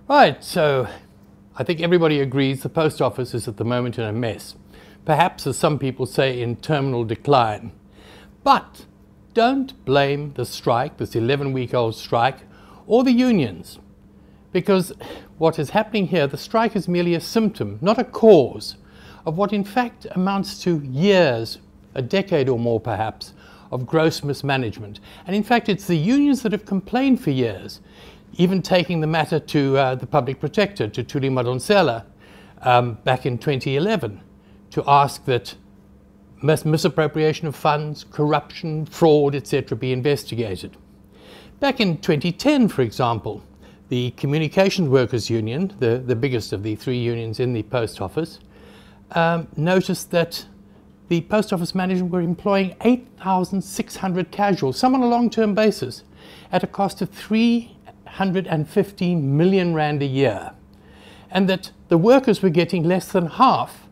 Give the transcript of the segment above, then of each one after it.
Right, so I think everybody agrees the post office is at the moment in a mess. Perhaps, as some people say, in terminal decline. But don't blame the strike, this 11-week-old strike, or the unions. Because what is happening here, the strike is merely a symptom, not a cause, of what in fact amounts to years, a decade or more perhaps, of gross mismanagement. And in fact, it's the unions that have complained for years, even taking the matter to the public protector, to Thuli Madonsela, back in 2011, to ask that misappropriation of funds, corruption, fraud, etc. be investigated. Back in 2010, for example, the Communications Workers Union, the biggest of the three unions in the post office, noticed that the post office management were employing 8,600 casuals, some on a long-term basis, at a cost of 315 million rand a year, and that the workers were getting less than half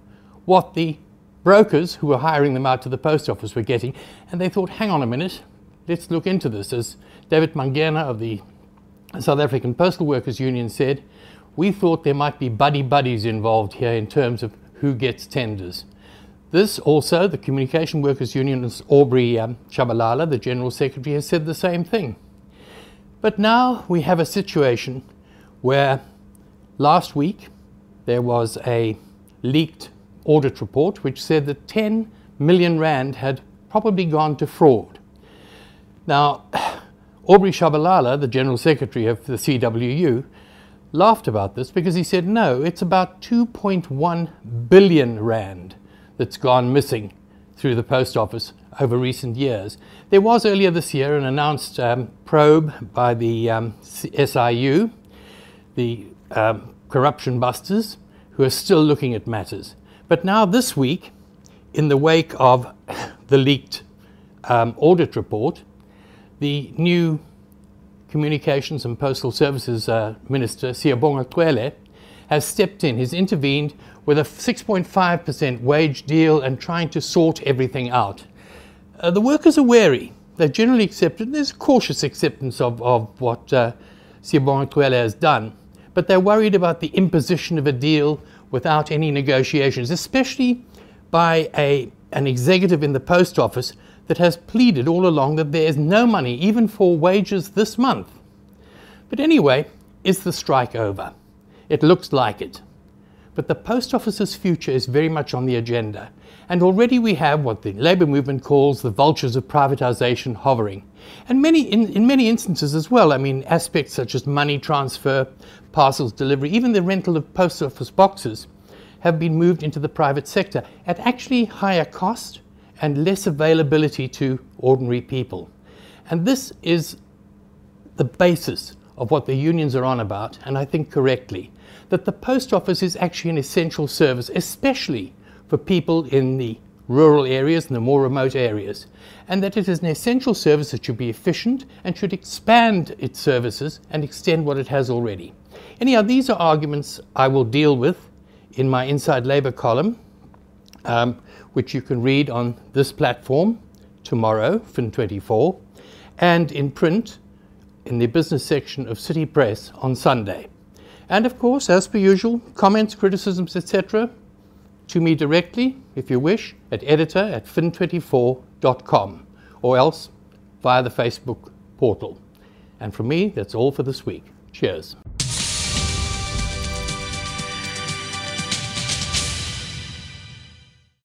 what the brokers who were hiring them out to the post office were getting. And they thought, hang on a minute, let's look into this. As David Mangena of the South African Postal Workers Union said, we thought there might be buddies involved here in terms of who gets tenders. This also, the Communication Workers Union's Aubrey Shabalala, the General Secretary, has said the same thing. But now we have a situation where last week there was a leaked audit report which said that 10 million rand had probably gone to fraud. Now, Aubrey Shabalala, the General Secretary of the CWU, laughed about this because he said, no, it's about 2.1 billion rand that's gone missing through the post office over recent years. There was earlier this year an announced probe by the SIU, the corruption busters, who are still looking at matters. But now this week, in the wake of the leaked audit report, the new Communications and Postal Services Minister, Siyabonga Cwele, has stepped in. He's intervened with a 6.5% wage deal and trying to sort everything out. The workers are wary. They're generally accepted. There's a cautious acceptance of what Siyabonga Cwele has done. But they're worried about the imposition of a deal without any negotiations, especially by an executive in the post office that has pleaded all along that there is no money, even for wages this month. But anyway, is the strike over? It looks like it. But the post office's future is very much on the agenda. And already we have what the labour movement calls the vultures of privatisation hovering. And in many instances as well, I mean, aspects such as money transfer, parcels delivery, even the rental of post office boxes have been moved into the private sector at actually higher cost and less availability to ordinary people. And this is the basis of what the unions are on about, and I think correctly, that the post office is actually an essential service, especially for people in the rural areas and the more remote areas, and that it is an essential service that should be efficient and should expand its services and extend what it has already. Anyhow, these are arguments I will deal with in my Inside Labour column, which you can read on this platform tomorrow, Fin24, and in print in the business section of City Press on Sunday. And of course, as per usual, comments, criticisms, etc., to me directly, if you wish, at editor@fin24.com, or else via the Facebook portal. And from me, that's all for this week. Cheers.